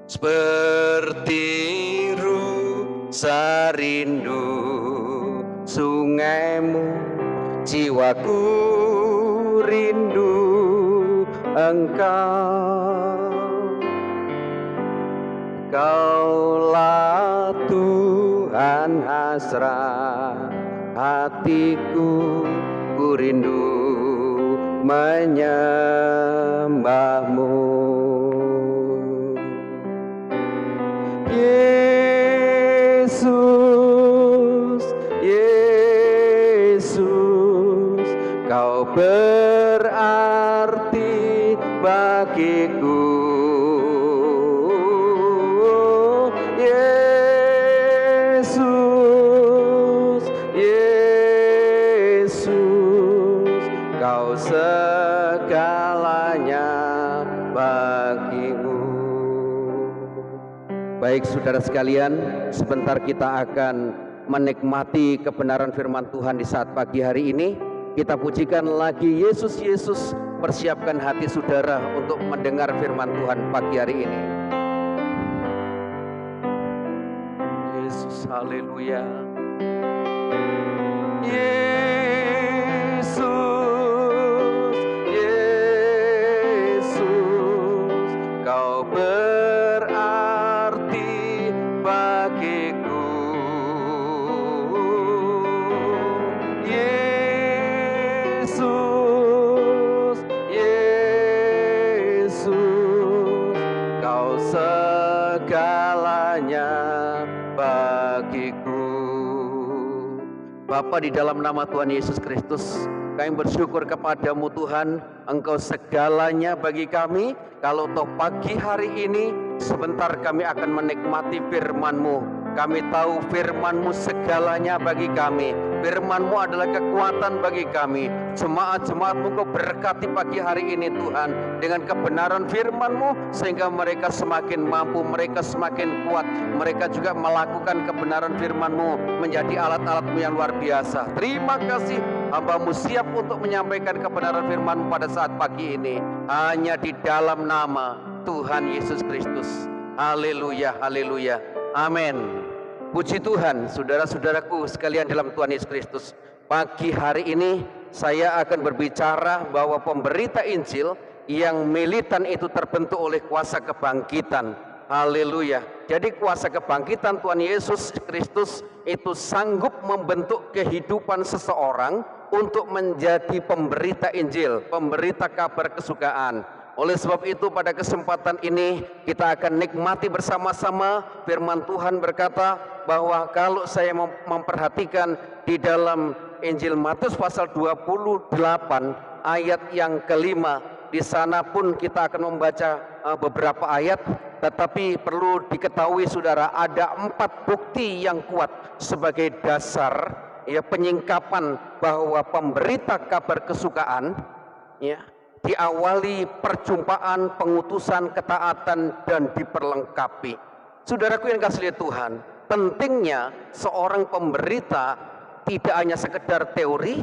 Seperti rusa rindu sungaimu, jiwaku rindu Engkau. Kaulah Tuhan hasrat hatiku, ku rindu menyembahmu. Yesus, Yesus, Kau berarti bagiku. Yesus, Yesus, Kau segalanya bagiku. Baik saudara sekalian, sebentar kita akan menikmati kebenaran firman Tuhan di saat pagi hari ini. Kita pujikan lagi Yesus, Yesus, persiapkan hati saudara untuk mendengar firman Tuhan pagi hari ini. Yesus, haleluya. Yesus, Yesus, Kau berarti bagiku. Yesus, Yesus, Kau segalanya bagiku. Bapa, di dalam nama Tuhan Yesus Kristus, kami bersyukur kepadamu Tuhan, Engkau segalanya bagi kami. Kalau toh pagi hari ini sebentar kami akan menikmati firman-Mu. Kami tahu firman-Mu segalanya bagi kami. Firman-Mu adalah kekuatan bagi kami. Jemaat-jemaat-Mu Kau berkati pagi hari ini Tuhan, dengan kebenaran firman-Mu, sehingga mereka semakin mampu, mereka semakin kuat. Mereka juga melakukan kebenaran firman-Mu menjadi alat-alat-Mu yang luar biasa. Terima kasih, hamba-Mu siap untuk menyampaikan kebenaran firman-Mu pada saat pagi ini, hanya di dalam nama Tuhan Yesus Kristus. Haleluya, haleluya, amin. Puji Tuhan, saudara-saudaraku sekalian dalam Tuhan Yesus Kristus. Pagi hari ini saya akan berbicara bahwa pemberita Injil yang militan itu terbentuk oleh kuasa kebangkitan. Haleluya. Jadi kuasa kebangkitan Tuhan Yesus Kristus itu sanggup membentuk kehidupan seseorang untuk menjadi pemberita Injil, pemberita kabar kesukaan. Oleh sebab itu pada kesempatan ini kita akan nikmati bersama-sama firman Tuhan berkata bahwa kalau saya memperhatikan di dalam Injil Matius pasal 28 ayat yang kelima, di sana pun kita akan membaca beberapa ayat, tetapi perlu diketahui saudara, ada 4 bukti yang kuat sebagai dasar ya penyingkapan bahwa pemberita kabar kesukaan ya diawali perjumpaan, pengutusan, ketaatan, dan diperlengkapi. Saudaraku yang kasih Tuhan, pentingnya seorang pemberita tidak hanya sekedar teori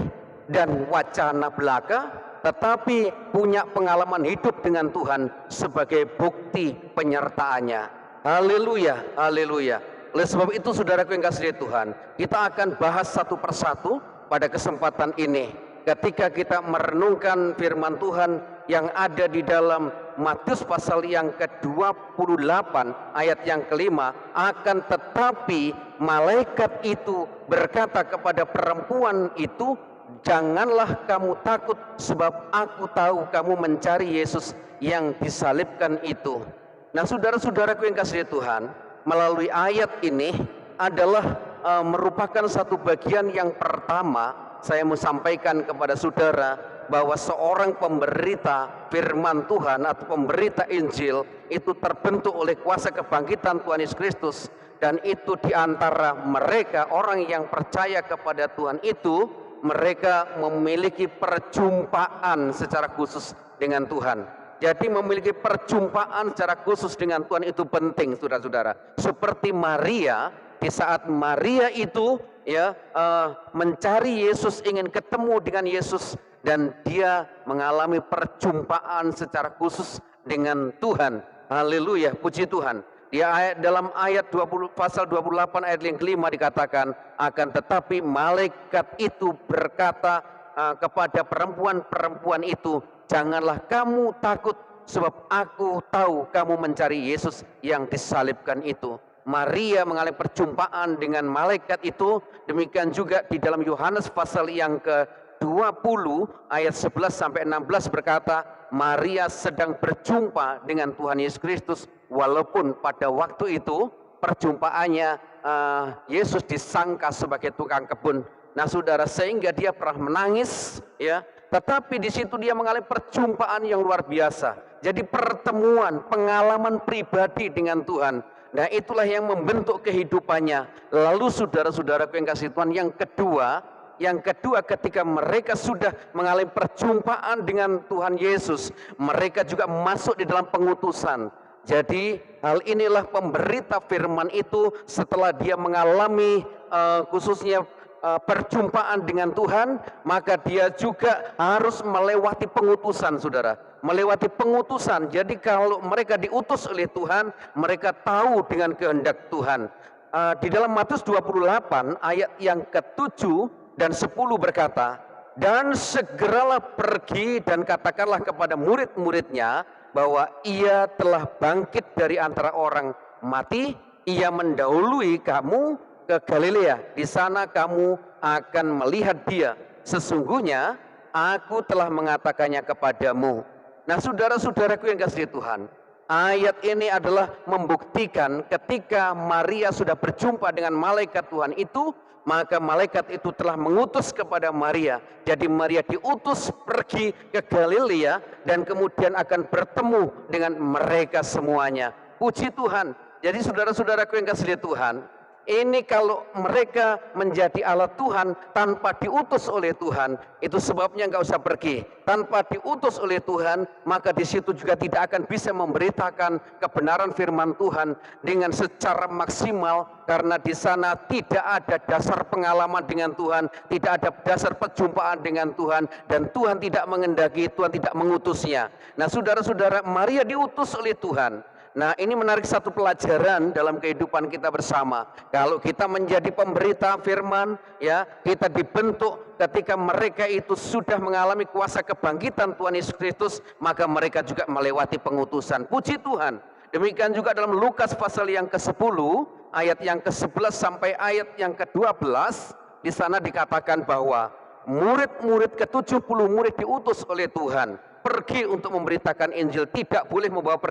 dan wacana belaka, tetapi punya pengalaman hidup dengan Tuhan sebagai bukti penyertaannya. Haleluya, haleluya. Oleh sebab itu saudaraku yang kasih Tuhan, kita akan bahas satu persatu pada kesempatan ini. Ketika kita merenungkan firman Tuhan yang ada di dalam Matius pasal yang ke-28 ayat yang kelima, akan tetapi malaikat itu berkata kepada perempuan itu, janganlah kamu takut, sebab aku tahu kamu mencari Yesus yang disalibkan itu. Nah saudara-saudaraku yang kasih Tuhan, melalui ayat ini adalah merupakan satu bagian yang pertama saya mau sampaikan kepada saudara bahwa seorang pemberita firman Tuhan atau pemberita Injil itu terbentuk oleh kuasa kebangkitan Tuhan Yesus Kristus, dan itu diantara mereka orang yang percaya kepada Tuhan itu mereka memiliki perjumpaan secara khusus dengan Tuhan. Jadi memiliki perjumpaan secara khusus dengan Tuhan itu penting saudara-saudara. Seperti Maria, di saat Maria itu mencari Yesus, ingin ketemu dengan Yesus, dan dia mengalami perjumpaan secara khusus dengan Tuhan. Haleluya, puji Tuhan. Dalam ayat 20, pasal 28 ayat yang kelima dikatakan, akan tetapi malaikat itu berkata kepada perempuan-perempuan itu, janganlah kamu takut, sebab aku tahu kamu mencari Yesus yang disalibkan itu. Maria mengalami perjumpaan dengan malaikat itu. Demikian juga di dalam Yohanes pasal yang ke-20 ayat 11 sampai 16 berkata, Maria sedang berjumpa dengan Tuhan Yesus Kristus, walaupun pada waktu itu perjumpaannya Yesus disangka sebagai tukang kebun. Nah saudara, sehingga dia pernah menangis, ya, tetapi di situ dia mengalami perjumpaan yang luar biasa. Jadi pertemuan, pengalaman pribadi dengan Tuhan. Nah itulah yang membentuk kehidupannya. Lalu saudara-saudaraku yang kasih Tuhan, yang kedua ketika mereka sudah mengalami perjumpaan dengan Tuhan Yesus, mereka juga masuk di dalam pengutusan. Jadi hal inilah pemberita firman itu setelah dia mengalami khususnya perjumpaan dengan Tuhan, maka dia juga harus melewati pengutusan, saudara. Melewati pengutusan. Jadi kalau mereka diutus oleh Tuhan, mereka tahu dengan kehendak Tuhan. Di dalam Matius 28 ayat yang ke-7 dan 10 berkata, dan segeralah pergi dan katakanlah kepada murid-muridnya bahwa ia telah bangkit dari antara orang mati, ia mendahului kamu ke Galilea, di sana kamu akan melihat dia. Sesungguhnya aku telah mengatakannya kepadamu. Nah saudara-saudaraku yang kasih Tuhan, ayat ini adalah membuktikan ketika Maria sudah berjumpa dengan malaikat Tuhan itu, maka malaikat itu telah mengutus kepada Maria. Jadi Maria diutus pergi ke Galilea dan kemudian akan bertemu dengan mereka semuanya. Puji Tuhan. Jadi saudara-saudaraku yang kasih Tuhan, ini kalau mereka menjadi alat Tuhan tanpa diutus oleh Tuhan, itu sebabnya nggak usah pergi. Tanpa diutus oleh Tuhan, maka di situ juga tidak akan bisa memberitakan kebenaran firman Tuhan dengan secara maksimal, karena di sana tidak ada dasar pengalaman dengan Tuhan, tidak ada dasar perjumpaan dengan Tuhan, dan Tuhan tidak mengendaki, Tuhan tidak mengutusnya. Nah saudara-saudara, Maria diutus oleh Tuhan. Nah ini menarik satu pelajaran dalam kehidupan kita bersama. Kalau kita menjadi pemberita firman, ya, kita dibentuk ketika mereka itu sudah mengalami kuasa kebangkitan Tuhan Yesus Kristus, maka mereka juga melewati pengutusan. Puji Tuhan. Demikian juga dalam Lukas pasal yang ke-10 ayat yang ke-11 sampai ayat yang ke-12, di sana dikatakan bahwa murid-murid ke-70 murid diutus oleh Tuhan pergi untuk memberitakan Injil, tidak boleh membawa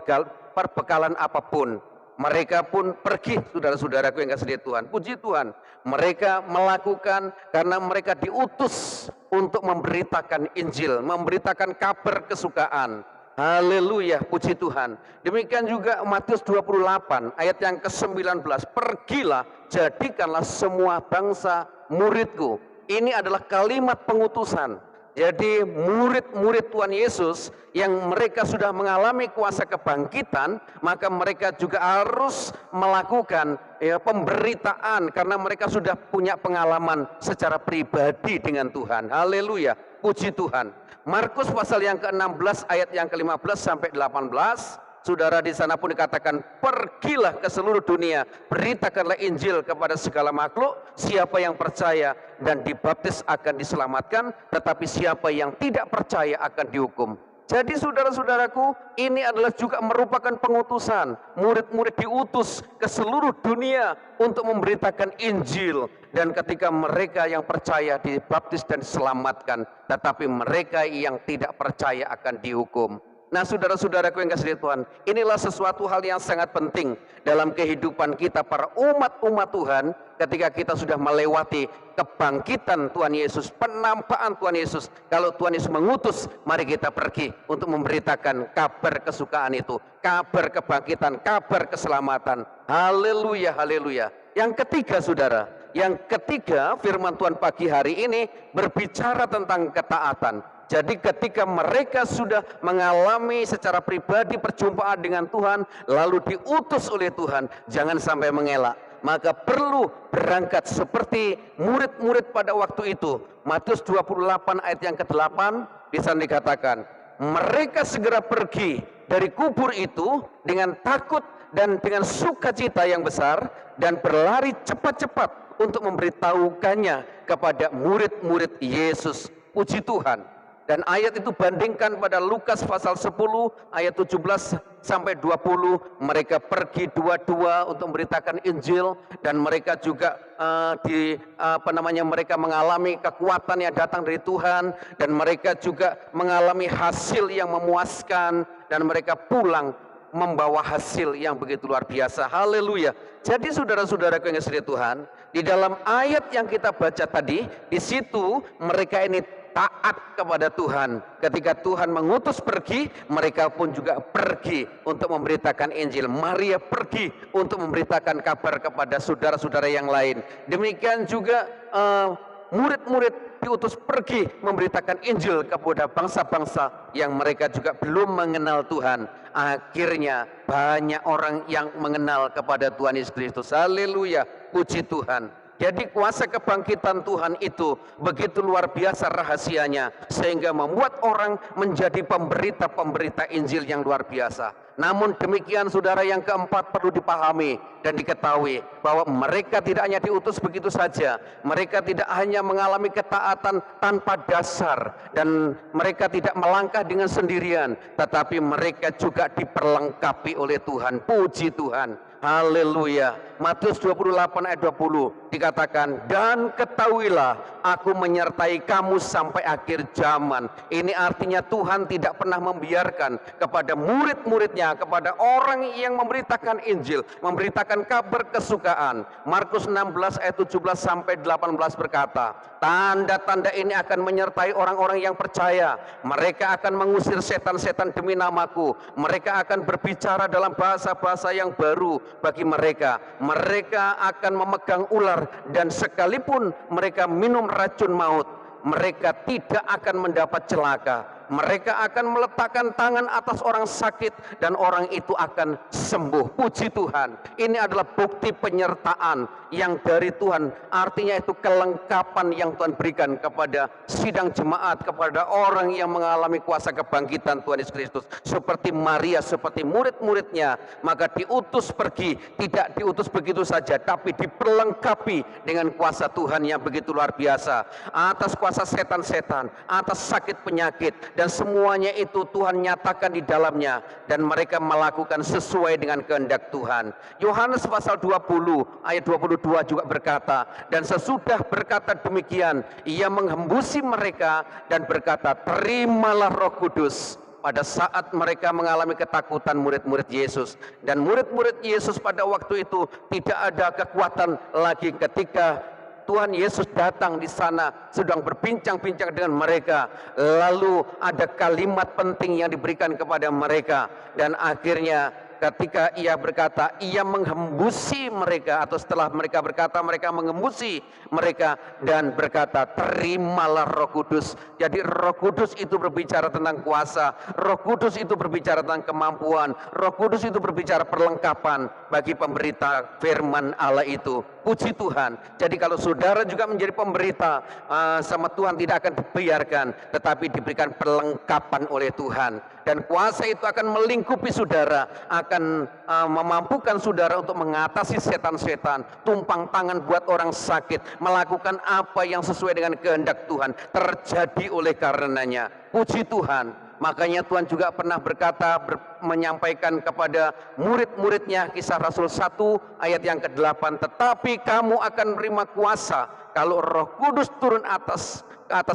perbekalan apapun. Mereka pun pergi, saudara-saudaraku yang kasih Tuhan. Puji Tuhan, mereka melakukan karena mereka diutus untuk memberitakan Injil, memberitakan kabar kesukaan. Haleluya, puji Tuhan. Demikian juga Matius 28 ayat yang ke-19, pergilah, jadikanlah semua bangsa muridku. Ini adalah kalimat pengutusan. Jadi murid-murid Tuhan Yesus yang mereka sudah mengalami kuasa kebangkitan, maka mereka juga harus melakukan pemberitaan karena mereka sudah punya pengalaman secara pribadi dengan Tuhan. Haleluya, puji Tuhan. Markus pasal yang ke-16 ayat yang ke-15 sampai 18. Saudara, di sana pun dikatakan, pergilah ke seluruh dunia, beritakanlah Injil kepada segala makhluk. Siapa yang percaya dan dibaptis akan diselamatkan, tetapi siapa yang tidak percaya akan dihukum. Jadi saudara-saudaraku, ini adalah juga merupakan pengutusan. Murid-murid diutus ke seluruh dunia untuk memberitakan Injil. Dan ketika mereka yang percaya dibaptis dan diselamatkan, tetapi mereka yang tidak percaya akan dihukum. Nah saudara-saudaraku yang kasih Tuhan, inilah sesuatu hal yang sangat penting dalam kehidupan kita para umat-umat Tuhan. Ketika kita sudah melewati kebangkitan Tuhan Yesus, penampakan Tuhan Yesus, kalau Tuhan Yesus mengutus, mari kita pergi untuk memberitakan kabar kesukaan itu, kabar kebangkitan, kabar keselamatan. Haleluya, haleluya. Yang ketiga saudara, yang ketiga firman Tuhan pagi hari ini berbicara tentang ketaatan. Jadi ketika mereka sudah mengalami secara pribadi perjumpaan dengan Tuhan, lalu diutus oleh Tuhan, jangan sampai mengelak. Maka perlu berangkat seperti murid-murid pada waktu itu. Matius 28 ayat yang ke-8, di sana dikatakan, mereka segera pergi dari kubur itu dengan takut dan dengan sukacita yang besar dan berlari cepat-cepat untuk memberitahukannya kepada murid-murid Yesus. Puji Tuhan. Dan ayat itu bandingkan pada Lukas pasal 10 ayat 17 sampai 20, mereka pergi dua-dua untuk memberitakan Injil, dan mereka juga mereka mengalami kekuatan yang datang dari Tuhan, dan mereka juga mengalami hasil yang memuaskan, dan mereka pulang membawa hasil yang begitu luar biasa. Haleluya. Jadi saudara-saudaraku yang kasih Tuhan, di dalam ayat yang kita baca tadi, di situ mereka ini taat kepada Tuhan. Ketika Tuhan mengutus pergi, mereka pun juga pergi untuk memberitakan Injil. Maria pergi untuk memberitakan kabar kepada saudara-saudara yang lain. Demikian juga murid-murid diutus pergi memberitakan Injil kepada bangsa-bangsa yang mereka juga belum mengenal Tuhan. Akhirnya banyak orang yang mengenal kepada Tuhan Yesus Kristus. Haleluya, puji Tuhan. Jadi kuasa kebangkitan Tuhan itu begitu luar biasa rahasianya, sehingga membuat orang menjadi pemberita-pemberita Injil yang luar biasa. Namun demikian saudara, yang keempat perlu dipahami dan diketahui bahwa mereka tidak hanya diutus begitu saja. Mereka tidak hanya mengalami ketaatan tanpa dasar, dan mereka tidak melangkah dengan sendirian, tetapi mereka juga diperlengkapi oleh Tuhan. Puji Tuhan. Haleluya. Matius 28 ayat 20 dikatakan, dan ketahuilah aku menyertai kamu sampai akhir zaman. Ini artinya Tuhan tidak pernah membiarkan kepada murid-muridnya, kepada orang yang memberitakan Injil, memberitakan kabar kesukaan. Markus 16 ayat 17 sampai 18 berkata, tanda-tanda ini akan menyertai orang-orang yang percaya. Mereka akan mengusir setan-setan demi namaku. Mereka akan berbicara dalam bahasa-bahasa yang baru bagi mereka. Mereka akan memegang ular, dan sekalipun mereka minum racun maut, mereka tidak akan mendapat celaka. Mereka akan meletakkan tangan atas orang sakit, dan orang itu akan sembuh. Puji Tuhan. Ini adalah bukti penyertaan yang dari Tuhan. Artinya itu kelengkapan yang Tuhan berikan kepada sidang jemaat, kepada orang yang mengalami kuasa kebangkitan Tuhan Yesus Kristus. Seperti Maria, seperti murid-muridnya, maka diutus pergi. Tidak diutus begitu saja, tapi diperlengkapi dengan kuasa Tuhan yang begitu luar biasa. Atas kuasa setan-setan, atas sakit penyakit, dan semuanya itu Tuhan nyatakan di dalamnya, dan mereka melakukan sesuai dengan kehendak Tuhan. Yohanes pasal 20 ayat 22 juga berkata, dan sesudah berkata demikian, ia menghembusi mereka dan berkata, terimalah Roh Kudus. Pada saat mereka mengalami ketakutan murid-murid Yesus, dan murid-murid Yesus pada waktu itu tidak ada kekuatan lagi ketika Tuhan Yesus datang di sana, sedang berbincang-bincang dengan mereka. Lalu ada kalimat penting yang diberikan kepada mereka, dan akhirnya ketika ia berkata, ia menghembusi mereka, atau setelah mereka berkata, mereka menghembusi mereka dan berkata, terimalah Roh Kudus. Jadi Roh Kudus itu berbicara tentang kuasa, Roh Kudus itu berbicara tentang kemampuan, Roh Kudus itu berbicara perlengkapan bagi pemberita firman Allah itu. Puji Tuhan. Jadi kalau saudara juga menjadi pemberita, sama Tuhan tidak akan dibiarkan, tetapi diberikan perlengkapan oleh Tuhan. Dan kuasa itu akan melingkupi saudara, akan memampukan saudara untuk mengatasi setan-setan, tumpang tangan buat orang sakit, melakukan apa yang sesuai dengan kehendak Tuhan, terjadi oleh karenanya. Puji Tuhan. Makanya Tuhan juga pernah berkata, menyampaikan kepada murid-muridnya, Kisah Rasul 1 ayat yang ke-8, tetapi kamu akan menerima kuasa kalau Roh Kudus turun atas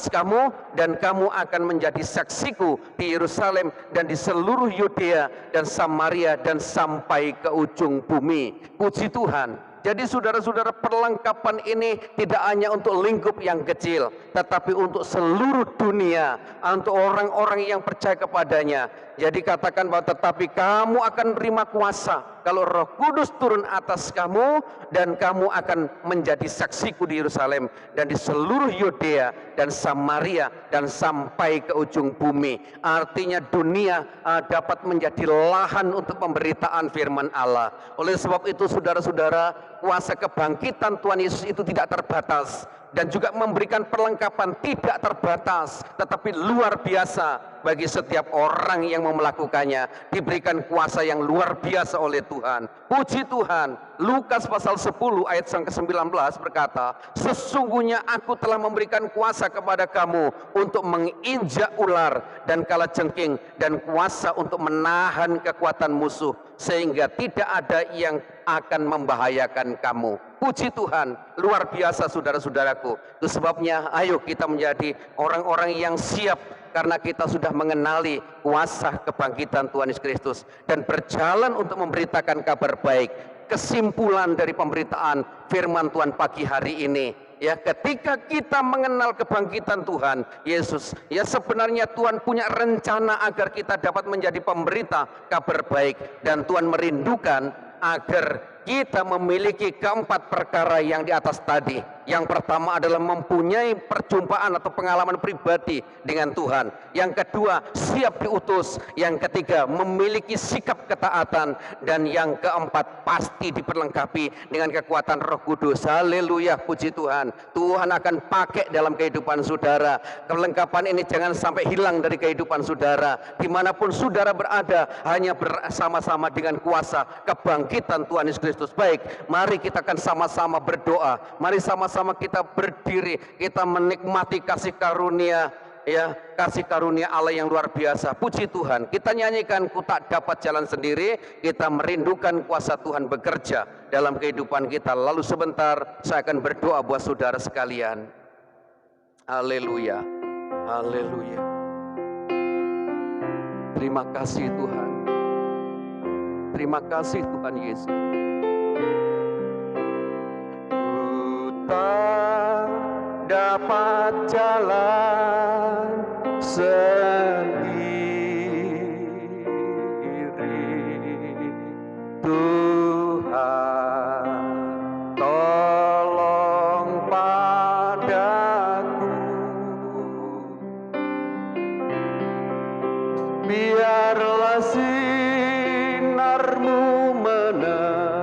kamu, dan kamu akan menjadi saksiku di Yerusalem dan di seluruh Yudea dan Samaria dan sampai ke ujung bumi. Puji Tuhan. Jadi saudara-saudara, perlengkapan ini tidak hanya untuk lingkup yang kecil, tetapi untuk seluruh dunia, untuk orang-orang yang percaya kepadanya. Jadi katakan bahwa tetapi kamu akan menerima kuasa kalau Roh Kudus turun atas kamu, dan kamu akan menjadi saksiku di Yerusalem dan di seluruh Yudea dan Samaria dan sampai ke ujung bumi. Artinya dunia dapat menjadi lahan untuk pemberitaan firman Allah. Oleh sebab itu saudara-saudara, kuasa kebangkitan Tuhan Yesus itu tidak terbatas dan juga memberikan perlengkapan tidak terbatas tetapi luar biasa bagi setiap orang yang mau melakukannya. Diberikan kuasa yang luar biasa oleh Tuhan. Puji Tuhan. Lukas pasal 10 ayat yang ke-19 berkata, sesungguhnya aku telah memberikan kuasa kepada kamu untuk menginjak ular dan kalajengking, dan kuasa untuk menahan kekuatan musuh, sehingga tidak ada yang akan membahayakan kamu. Puji Tuhan, luar biasa saudara-saudaraku. Itu sebabnya ayo kita menjadi orang-orang yang siap, karena kita sudah mengenali kuasa kebangkitan Tuhan Yesus Kristus dan berjalan untuk memberitakan kabar baik. Kesimpulan dari pemberitaan firman Tuhan pagi hari ini, ya, ketika kita mengenal kebangkitan Tuhan Yesus, ya sebenarnya Tuhan punya rencana agar kita dapat menjadi pemberita kabar baik, dan Tuhan merindukan agar kita memiliki keempat perkara yang di atas tadi. Yang pertama adalah mempunyai perjumpaan atau pengalaman pribadi dengan Tuhan. Yang kedua, siap diutus. Yang ketiga, memiliki sikap ketaatan. Dan yang keempat, pasti diperlengkapi dengan kekuatan Roh Kudus. Haleluya, puji Tuhan. Tuhan akan pakai dalam kehidupan saudara. Kelengkapan ini jangan sampai hilang dari kehidupan saudara. Dimanapun saudara berada, hanya bersama-sama dengan kuasa kebangkitan Tuhan Yesus Kristus. Baik, mari kita akan sama-sama berdoa. Mari sama-sama kita berdiri, kita menikmati kasih karunia, ya, kasih karunia Allah yang luar biasa. Puji Tuhan. Kita nyanyikan ku tak dapat jalan sendiri. Kita merindukan kuasa Tuhan bekerja dalam kehidupan kita. Lalu sebentar saya akan berdoa buat saudara sekalian. Haleluya. Haleluya. Terima kasih Tuhan. Terima kasih Tuhan Yesus. Tak dapat jalan sendiri, Tuhan tolong padaku, biarlah sinarmu menerangi,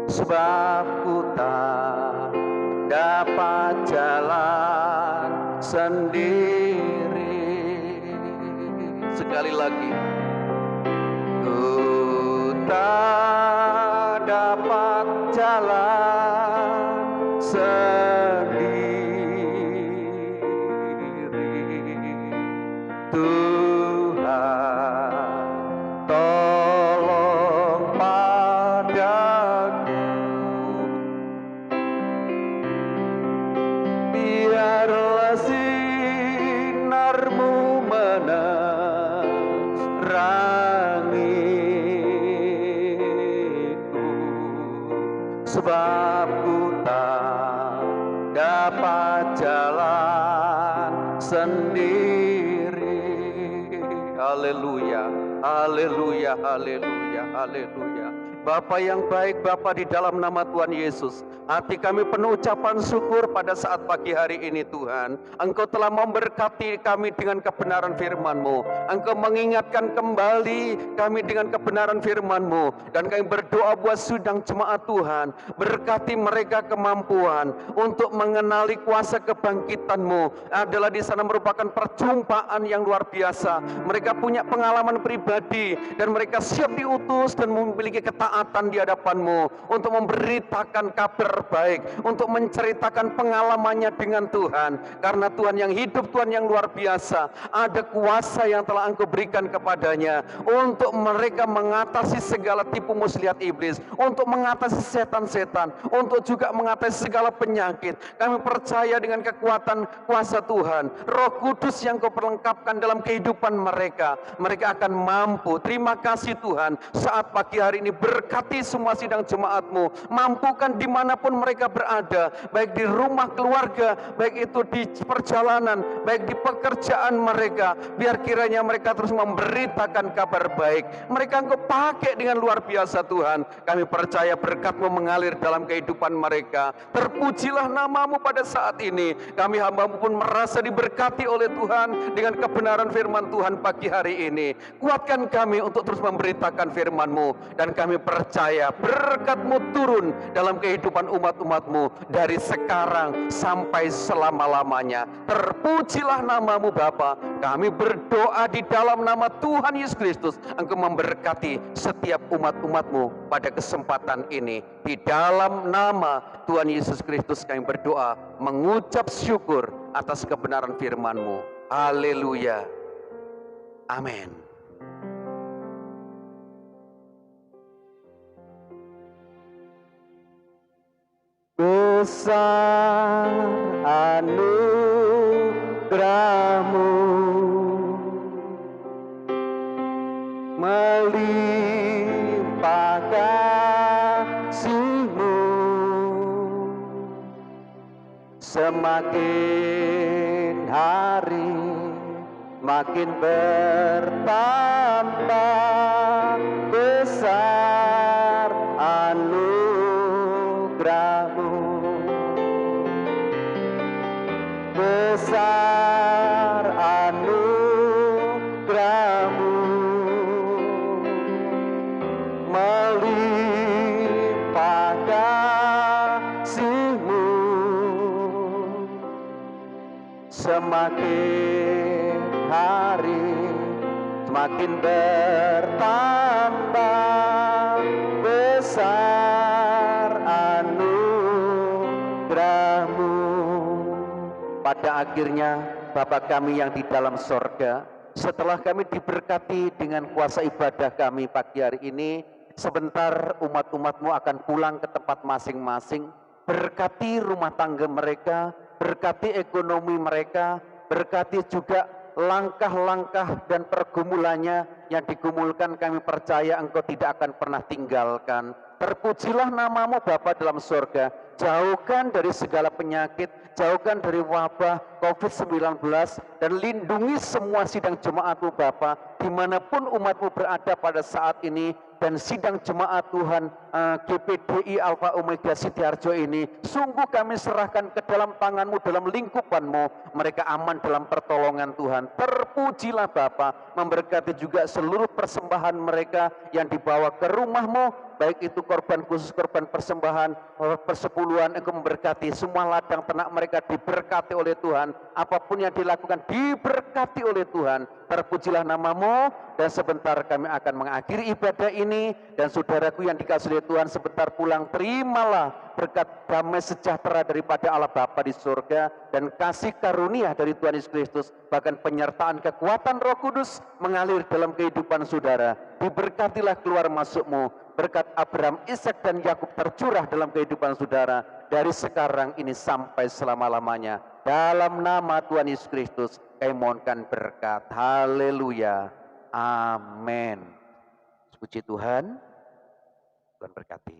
sebab ku tak dapat jalan sendiri. Sekali lagi, ku tak dapat jalan sendiri, Tuhan tolong padaku, biarlah sinarmu menerangiku, sebab ku tak dapat jalan sendiri. Haleluya, haleluya, haleluya, haleluya. Bapa yang baik, Bapa di dalam nama Tuhan Yesus, hati kami penuh ucapan syukur pada saat pagi hari ini Tuhan. Engkau telah memberkati kami dengan kebenaran firman-Mu. Engkau mengingatkan kembali kami dengan kebenaran firman-Mu. Dan kami berdoa buat sidang jemaat Tuhan, berkati mereka kemampuan untuk mengenali kuasa kebangkitan-Mu. Adalah di sana merupakan perjumpaan yang luar biasa. Mereka punya pengalaman pribadi dan mereka siap diutus dan memiliki ketaatan di hadapan-Mu untuk memberitakan kabar baik, untuk menceritakan pengalamannya dengan Tuhan. Karena Tuhan yang hidup, Tuhan yang luar biasa, ada kuasa yang telah Engkau berikan kepadanya untuk mereka mengatasi segala tipu muslihat iblis, untuk mengatasi setan-setan, untuk juga mengatasi segala penyakit. Kami percaya dengan kekuatan kuasa Tuhan, Roh Kudus yang Kau perlengkapkan dalam kehidupan mereka, mereka akan mampu. Terima kasih Tuhan, saat pagi hari ini berkati semua sidang jemaat-Mu, mampukan dimanapun mereka berada, baik di rumah keluarga, baik itu di perjalanan, baik di pekerjaan mereka. Biar kiranya mereka terus memberitakan kabar baik. Mereka Engkau pakai dengan luar biasa Tuhan. Kami percaya berkat-Mu mengalir dalam kehidupan mereka. Terpujilah nama-Mu pada saat ini. Kami hamba-Mu pun merasa diberkati oleh Tuhan dengan kebenaran firman Tuhan pagi hari ini. Kuatkan kami untuk terus memberitakan firman-Mu, dan kami percaya berkat-Mu turun dalam kehidupan umat-umat-Mu dari sekarang sampai selama-lamanya. Terpujilah nama-Mu Bapa. Kami berdoa di dalam nama Tuhan Yesus Kristus, Engkau memberkati setiap umat-umat-Mu pada kesempatan ini. Di dalam nama Tuhan Yesus Kristus kami berdoa, mengucap syukur atas kebenaran firman-Mu. Haleluya. Amin. Besar anugerah-Mu, melimpah kasih-Mu, semakin hari makin bertambah besar anugerah-Mu, besar anugerah-Mu, melimpah kasih-Mu, semakin hari semakin bertambah besar anugerah-Mu. Pada akhirnya Bapa kami yang di dalam sorga, setelah kami diberkati dengan kuasa ibadah kami pagi hari ini, sebentar umat-umat-Mu akan pulang ke tempat masing-masing. Berkati rumah tangga mereka, berkati ekonomi mereka, berkati juga langkah-langkah dan pergumulannya yang digumulkan. Kami percaya Engkau tidak akan pernah tinggalkan. Terpujilah nama-Mu Bapa dalam surga. Jauhkan dari segala penyakit, jauhkan dari wabah COVID-19, dan lindungi semua sidang jemaat-Mu Bapa, dimanapun umat-Mu berada pada saat ini. Dan sidang jemaat Tuhan GPDI Alpha Omega Sidoarjo ini, sungguh kami serahkan ke dalam tangan-Mu, dalam lingkupan-Mu. Mereka aman dalam pertolongan Tuhan. Terpujilah Bapa, memberkati juga seluruh persembahan mereka yang dibawa ke rumah-Mu, baik itu korban khusus, korban persembahan, persepuluhan. Engkau memberkati semua ladang ternak mereka, diberkati oleh Tuhan. Apapun yang dilakukan diberkati oleh Tuhan. Terpujilah nama-Mu, dan sebentar kami akan mengakhiri ibadah ini. Dan saudaraku yang dikasihi oleh Tuhan, sebentar pulang terimalah berkat damai sejahtera daripada Allah Bapa di surga, dan kasih karunia dari Tuhan Yesus Kristus, bahkan penyertaan kekuatan Roh Kudus mengalir dalam kehidupan saudara. Diberkatilah keluar masuk-Mu, berkat Abraham, Ishak dan Yakub tercurah dalam kehidupan saudara dari sekarang ini sampai selama-lamanya. Dalam nama Tuhan Yesus Kristus kami mohonkan berkat. Haleluya. Amin. Puji Tuhan. Tuhan berkati.